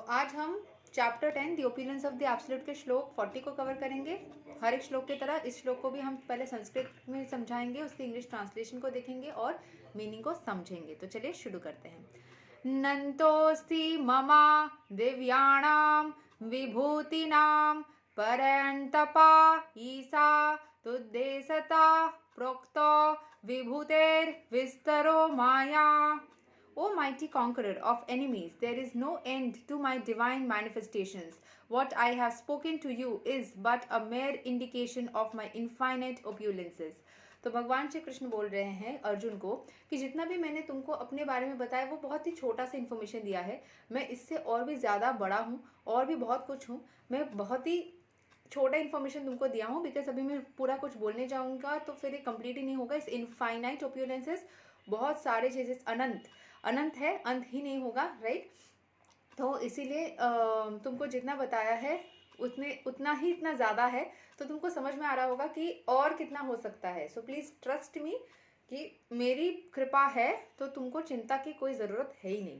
आज हम chapter 10 the opinions of the absolute के श्लोक 40 को कवर करेंगे। हर एक श्लोक की तरह इस श्लोक को भी हम पहले संस्कृत में समझाएंगे, उसकी इंग्लिश ट्रांसलेशन को देखेंगे और मीनिंग को समझेंगे। तो चलिए शुरू करते हैं। नन्तोस्ति mama दिव्याणाम विभूतिनाम परन्तपा Isa तुद्देशता प्रोक्तो विभूतेर विस्तरो Maya. O mighty conqueror of enemies, there is no end to my divine manifestations. What I have spoken to you is but a mere indication of my infinite opulences. तो भगवान श्री कृष्ण बोल रहे हैं अर्जुन को कि जितना भी मैंने तुमको अपने बारे में बताया वो बहुत ही छोटा सा इन्फॉर्मेशन दिया है। मैं इससे और भी ज़्यादा बड़ा हूँ और भी बहुत कुछ हूँ। मैं बहुत ही छोटा इन्फॉर्मेशन तुमको दिया हूँ, बिकॉज अभी मैं पूरा कुछ बोलने जाऊँगा तो फिर ये कंप्लीट ही नहीं होगा। इस इनफाइनाइट ओप्यूलेंसेस बहुत सारे चीज़ें अनंत है, अंत ही नहीं होगा, राइट। तो इसीलिए तुमको जितना बताया है उतना ही इतना ज़्यादा है, तो तुमको समझ में आ रहा होगा कि और कितना हो सकता है। सो प्लीज़ ट्रस्ट मी कि मेरी कृपा है तो तुमको चिंता की कोई ज़रूरत है ही नहीं।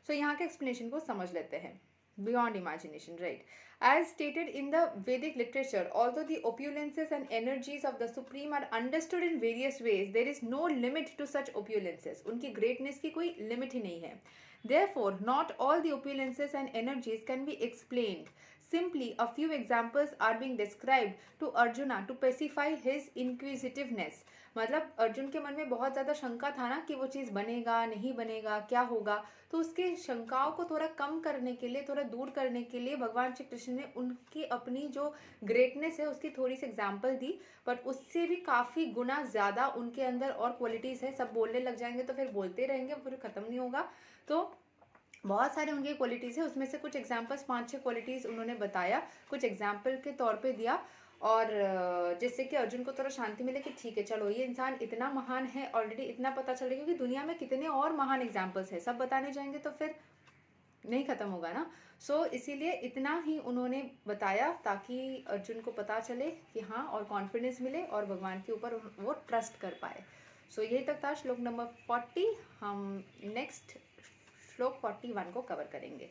सो यहाँ के एक्सप्लेनेशन को समझ लेते हैं। Beyond imagination, right? As stated in the Vedic literature, although the opulences and energies of the Supreme are understood in various ways, there is no limit to such opulences. उनकी greatness की कोई limit ही नहीं है। Therefore, not all the opulences and energies can be explained. Simply, a few examples are being described to Arjuna to pacify his inquisitiveness. मतलब अर्जुन के मन में बहुत ज़्यादा शंका था ना कि वो चीज़ बनेगा नहीं बनेगा, क्या होगा। तो उसके शंकाओं को थोड़ा कम करने के लिए, थोड़ा दूर करने के लिए भगवान श्री कृष्ण ने उनकी अपनी जो ग्रेटनेस है उसकी थोड़ी सी एग्जाम्पल दी, बट उससे भी काफ़ी गुना ज़्यादा उनके अंदर और क्वालिटीज़ है। सब बोलने लग जाएंगे तो फिर बोलते रहेंगे, फिर ख़त्म नहीं होगा। तो बहुत सारे उनकी क्वालिटीज़ है, उसमें से कुछ एग्जाम्पल्स 5-6 क्वालिटीज़ उन्होंने बताया, कुछ एग्जाम्पल के तौर पे दिया, और जिससे कि अर्जुन को थोड़ा शांति मिले कि ठीक है चलो ये इंसान इतना महान है, ऑलरेडी इतना पता चल गया कि दुनिया में कितने और महान एग्जाम्पल्स है। सब बताने जाएंगे तो फिर नहीं ख़त्म होगा ना। सो इसीलिए इतना ही उन्होंने बताया ताकि अर्जुन को पता चले कि हाँ, और कॉन्फिडेंस मिले और भगवान के ऊपर वो ट्रस्ट कर पाए। सो यही तक था श्लोक नंबर 40। हम नेक्स्ट श्लोक 41 को कवर करेंगे।